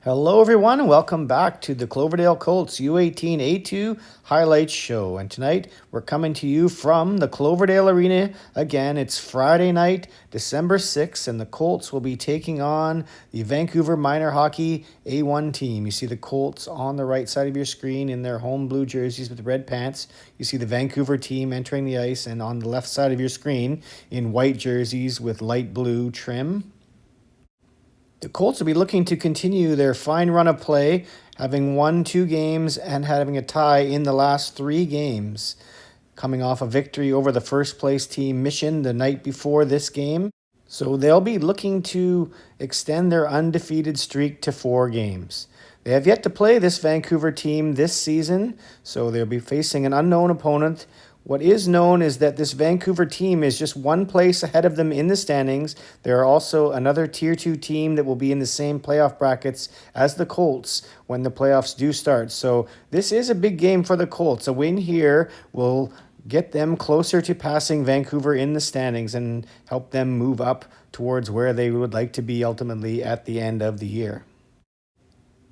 Hello, everyone, and welcome back to the Cloverdale Colts U18A2 Highlights Show. And tonight, we're coming to you from the Cloverdale Arena. Again, it's Friday night, December 6th, and the Colts will be taking on the Vancouver Minor Hockey A1 team. You see the Colts on the right side of your screen in their home blue jerseys with red pants. You see the Vancouver team entering the ice, and on the left side of your screen in white jerseys with light blue trim. The Colts will be looking to continue their fine run of play, having won 2 games and having a tie in the last 3 games, coming off a victory over the first place team Mission the night before this game. So they'll be looking to extend their undefeated streak to 4 games. They have yet to play this Vancouver team this season, so they'll be facing an unknown opponent. What is known is that this Vancouver team is just one place ahead of them in the standings. There are also another Tier 2 team that will be in the same playoff brackets as the Colts when the playoffs do start. So this is a big game for the Colts. A win here will get them closer to passing Vancouver in the standings and help them move up towards where they would like to be ultimately at the end of the year.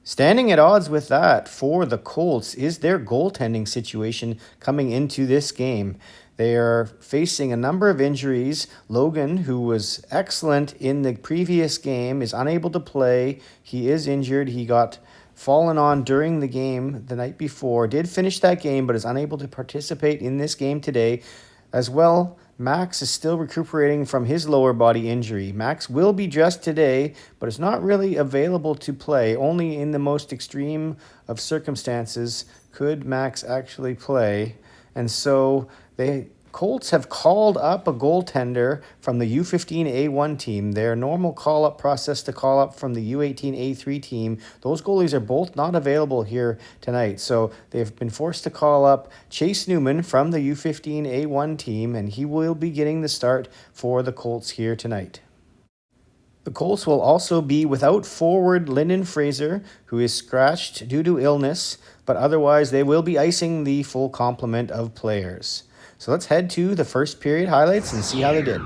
Standing at odds with that for the Colts is their goaltending situation coming into this game. They are facing a number of injuries. Logan, who was excellent in the previous game, is unable to play. He is injured. He got fallen on during the game the night before. Did finish that game, but is unable to participate in this game today. As well, Max is still recuperating from his lower body injury. Max will be dressed today, but is not really available to play. Only in the most extreme of circumstances could Max actually play. And so the Colts have called up a goaltender from the U15A1 team. Their normal call-up process to call up from the U18A3 team. Those goalies are both not available here tonight. So they've been forced to call up Chase Newman from the U15A1 team, and he will be getting the start for the Colts here tonight. The Colts will also be without forward Lyndon Fraser, who is scratched due to illness, but otherwise they will be icing the full complement of players. So let's head to the first period highlights and see how they did.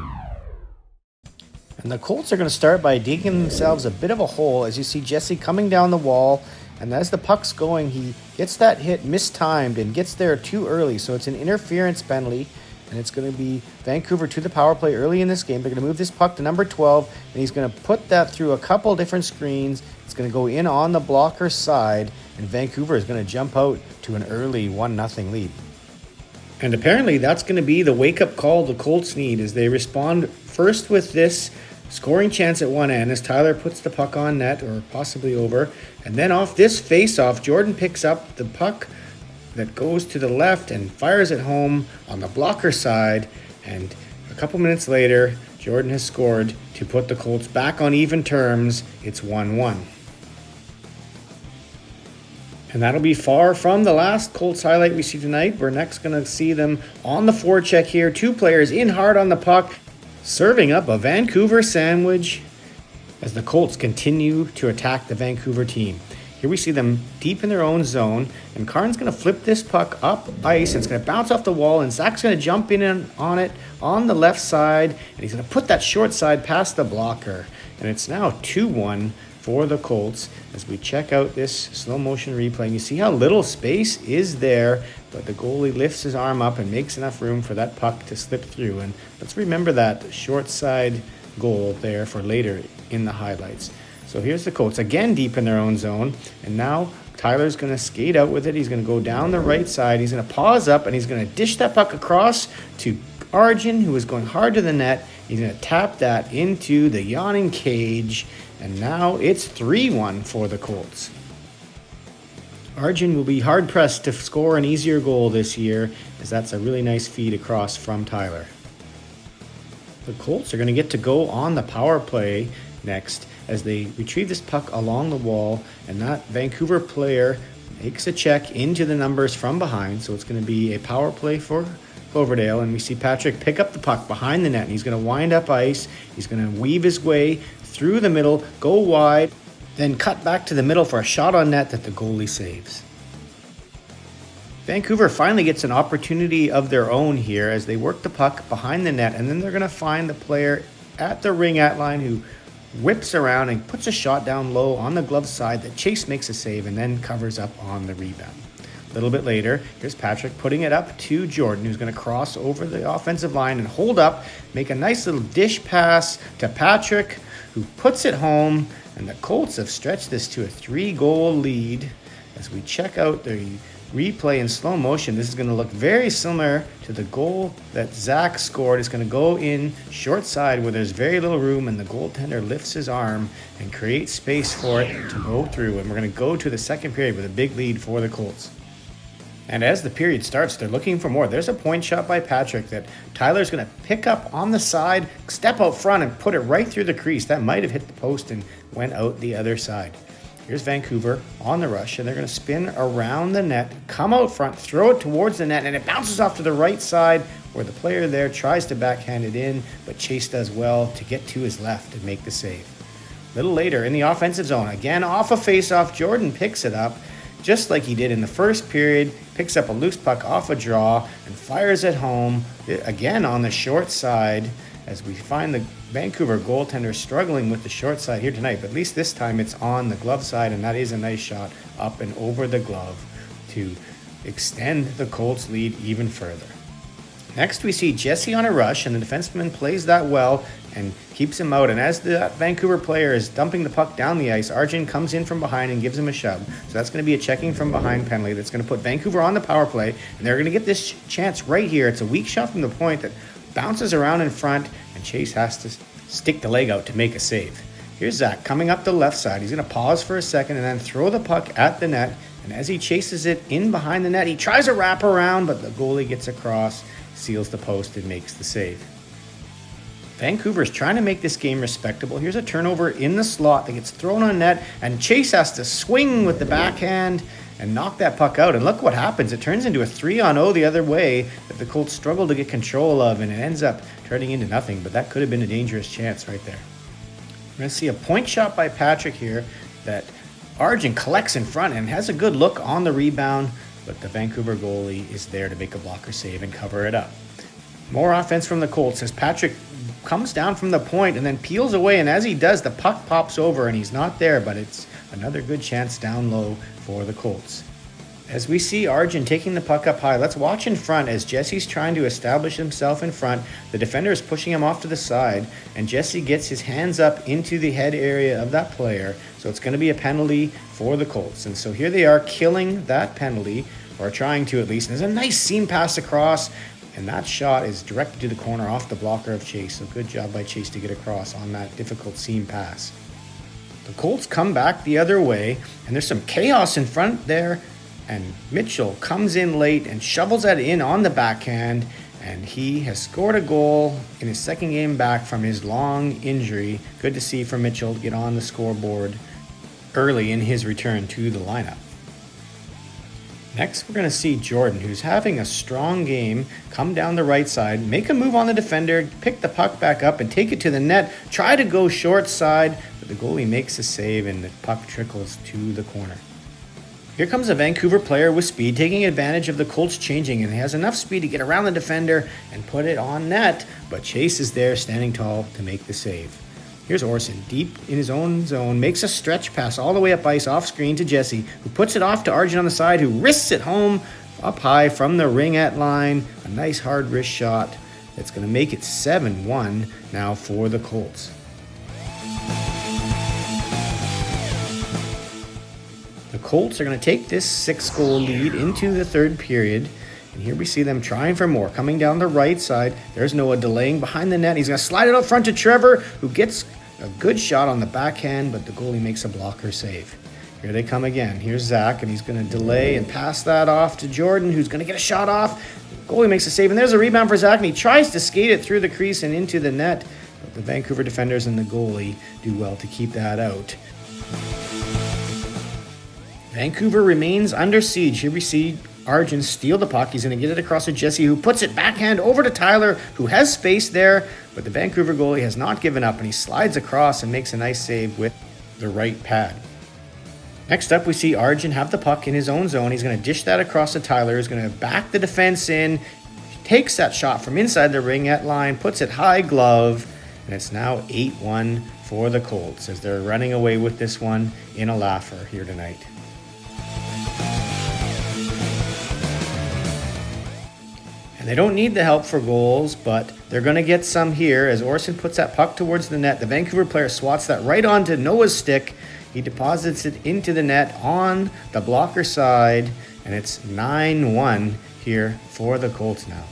And the Colts are going to start by digging themselves a bit of a hole. As you see Jesse coming down the wall, and as the puck's going, he gets that hit mistimed and gets there too early. So it's an interference penalty, and it's going to be Vancouver to the power play early in this game. They're going to move this puck to number 12, and he's going to put that through a couple different screens. It's going to go in on the blocker side, and Vancouver is going to jump out to an early 1-0 lead. And apparently that's going to be the wake-up call the Colts need as they respond first with this scoring chance at one end as Tyler puts the puck on net or possibly over. And then off this face-off, Jordan picks up the puck that goes to the left and fires it home on the blocker side. And a couple minutes later, Jordan has scored to put the Colts back on even terms. It's 1-1. And that'll be far from the last Colts highlight we see tonight. We're next going to see them on the forecheck here. 2 players in hard on the puck, serving up a Vancouver sandwich as the Colts continue to attack the Vancouver team. Here we see them deep in their own zone, and Karn's going to flip this puck up ice, and it's going to bounce off the wall, and Zach's going to jump in on it on the left side, and he's going to put that short side past the blocker. And it's now 2-1 for the Colts as we check out this slow motion replay. And you see how little space is there, but the goalie lifts his arm up and makes enough room for that puck to slip through. And let's remember that short side goal there for later in the highlights. So here's the Colts again deep in their own zone, and now Tyler's going to skate out with it. He's going to go down the right side. He's going to pause up, and he's going to dish that puck across to Arjun, who is going hard to the net. He's going to tap that into the yawning cage, and now it's 3-1 for the Colts. Arjun will be hard-pressed to score an easier goal this year, as that's a really nice feed across from Tyler. The Colts are going to get to go on the power play next as they retrieve this puck along the wall, and that Vancouver player makes a check into the numbers from behind. So it's going to be a power play for Cloverdale, and we see Patrick pick up the puck behind the net, and he's going to wind up ice. He's going to weave his way through the middle, go wide, then cut back to the middle for a shot on net that the goalie saves. Vancouver finally gets an opportunity of their own here as they work the puck behind the net, and then they're going to find the player at the ring-out line who whips around and puts a shot down low on the glove side that Chase makes a save and then covers up on the rebound. A little bit later, here's Patrick putting it up to Jordan, who's going to cross over the offensive line and hold up, make a nice little dish pass to Patrick, who puts it home, and the Colts have stretched this to a 3-goal lead. As we check out the replay in slow motion, this is going to look very similar to the goal that Zach scored. It's going to go in short side where there's very little room, and the goaltender lifts his arm and creates space for it to go through. And we're going to go to the second period with a big lead for the Colts. And as the period starts, they're looking for more. There's a point shot by Patrick that Tyler's going to pick up on the side, step out front, and put it right through the crease. That might have hit the post and went out the other side. Here's Vancouver on the rush, and they're going to spin around the net, come out front, throw it towards the net, and it bounces off to the right side where the player there tries to backhand it in, but Chase does well to get to his left and make the save. A little later in the offensive zone, again off a faceoff, Jordan picks it up, just like he did in the first period, picks up a loose puck off a draw and fires it home, again on the short side, as we find the Vancouver goaltender struggling with the short side here tonight, but at least this time it's on the glove side, and that is a nice shot up and over the glove to extend the Colts lead even further. Next we see Jesse on a rush, and the defenseman plays that well and keeps him out, and as the Vancouver player is dumping the puck down the ice, Arjun comes in from behind and gives him a shove. So that's going to be a checking from behind penalty that's going to put Vancouver on the power play, and they're going to get this chance right here. It's a weak shot from the point that bounces around in front, and Chase has to stick the leg out to make a save. Here's Zach coming up the left side. He's going to pause for a second and then throw the puck at the net, and as he chases it in behind the net, he tries a wrap around, but the goalie gets across, seals the post, and makes the save. Vancouver's trying to make this game respectable. Here's a turnover in the slot that gets thrown on net, and Chase has to swing with the backhand and knock that puck out. And look what happens. It turns into a 3-on-0 the other way that the Colts struggle to get control of, and it ends up turning into nothing. But that could have been a dangerous chance right there. We're going to see a point shot by Patrick here that Arjun collects in front and has a good look on the rebound, but the Vancouver goalie is there to make a blocker save and cover it up. More offense from the Colts as Patrick comes down from the point and then peels away, and as he does, the puck pops over and he's not there, but it's another good chance down low for the Colts. As we see Arjun taking the puck up high, let's watch in front as Jesse's trying to establish himself in front. The defender is pushing him off to the side, and Jesse gets his hands up into the head area of that player, so it's going to be a penalty for the Colts. And so here they are killing that penalty, or trying to at least. And there's a nice seam pass across, and that shot is directed to the corner off the blocker of Chase. So good job by Chase to get across on that difficult seam pass. The Colts come back the other way, and there's some chaos in front there, and Mitchell comes in late and shovels that in on the backhand, and he has scored a goal in his second game back from his long injury. Good to see for Mitchell to get on the scoreboard early in his return to the lineup. Next, we're going to see Jordan, who's having a strong game, come down the right side, make a move on the defender, pick the puck back up and take it to the net, try to go short side, but the goalie makes a save and the puck trickles to the corner. Here comes a Vancouver player with speed, taking advantage of the Colts changing, and he has enough speed to get around the defender and put it on net, but Chase is there standing tall to make the save. Here's Orson, deep in his own zone, makes a stretch pass all the way up ice off screen to Jesse, who puts it off to Arjun on the side, who wrists it home up high from the ringette line. A nice hard wrist shot that's going to make it 7-1 now for the Colts. The Colts are going to take this 6-goal lead into the third period. And here we see them trying for more. Coming down the right side, there's Noah delaying behind the net. He's going to slide it out front to Trevor, who gets a good shot on the backhand, but the goalie makes a blocker save. Here they come again. Here's Zach, and he's going to delay and pass that off to Jordan, who's going to get a shot off. The goalie makes a save, and there's a rebound for Zach, and he tries to skate it through the crease and into the net, but the Vancouver defenders and the goalie do well to keep that out. Vancouver remains under siege. Here we see Arjun steal the puck. He's going to get it across to Jesse, who puts it backhand over to Tyler, who has space there, but the Vancouver goalie has not given up, and he slides across and makes a nice save with the right pad. Next up, we see Arjun have the puck in his own zone. He's going to dish that across to Tyler. He's going to back the defense in, takes that shot from inside the ringette line, puts it high glove, and it's now 8-1 for the Colts as they're running away with this one in a laugher here tonight. And they don't need the help for goals, but they're going to get some here as Orson puts that puck towards the net. The Vancouver player swats that right onto Noah's stick. He deposits it into the net on the blocker side, and it's 9-1 here for the Colts now.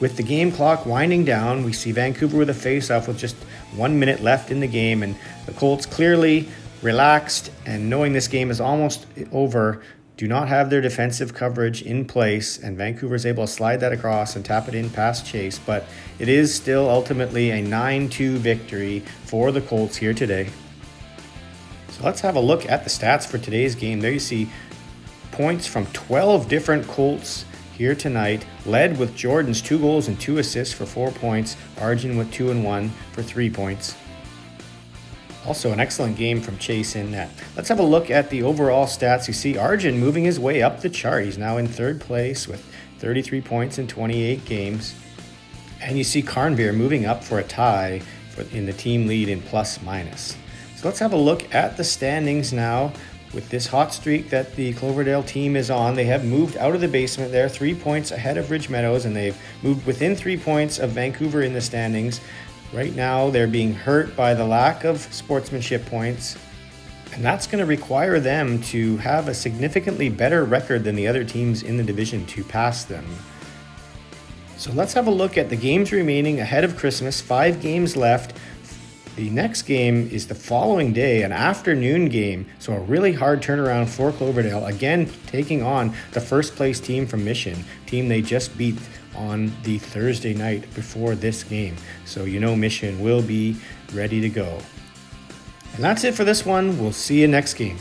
With the game clock winding down, we see Vancouver with a face-off with just 1 minute left in the game, and the Colts clearly relaxed and knowing this game is almost over, do not have their defensive coverage in place, and Vancouver is able to slide that across and tap it in past Chase, but it is still ultimately a 9-2 victory for the Colts here today. So let's have a look at the stats for today's game. There you see points from 12 different Colts here tonight, led with Jordan's 2 goals and 2 assists for 4 points, Arjun with 2 and 1 for 3 points. Also an excellent game from Chase in net. Let's have a look at the overall stats. You see Arjun moving his way up the chart. He's now in 3rd place with 33 points in 28 games. And you see Carnveer moving up for a tie in the team lead in plus minus. So let's have a look at the standings now. With this hot streak that the Cloverdale team is on, they have moved out of the basement there, 3 points ahead of Ridge Meadows, and they've moved within 3 points of Vancouver in the standings. Right now, they're being hurt by the lack of sportsmanship points, and that's going to require them to have a significantly better record than the other teams in the division to pass them. So let's have a look at the games remaining ahead of Christmas. 5 games left. The next game is the following day, an afternoon game, so a really hard turnaround for Cloverdale, again taking on the first place team from Mission, team they just beat on the Thursday night before this game. So you know Mission will be ready to go. And that's it for this one. We'll see you next game.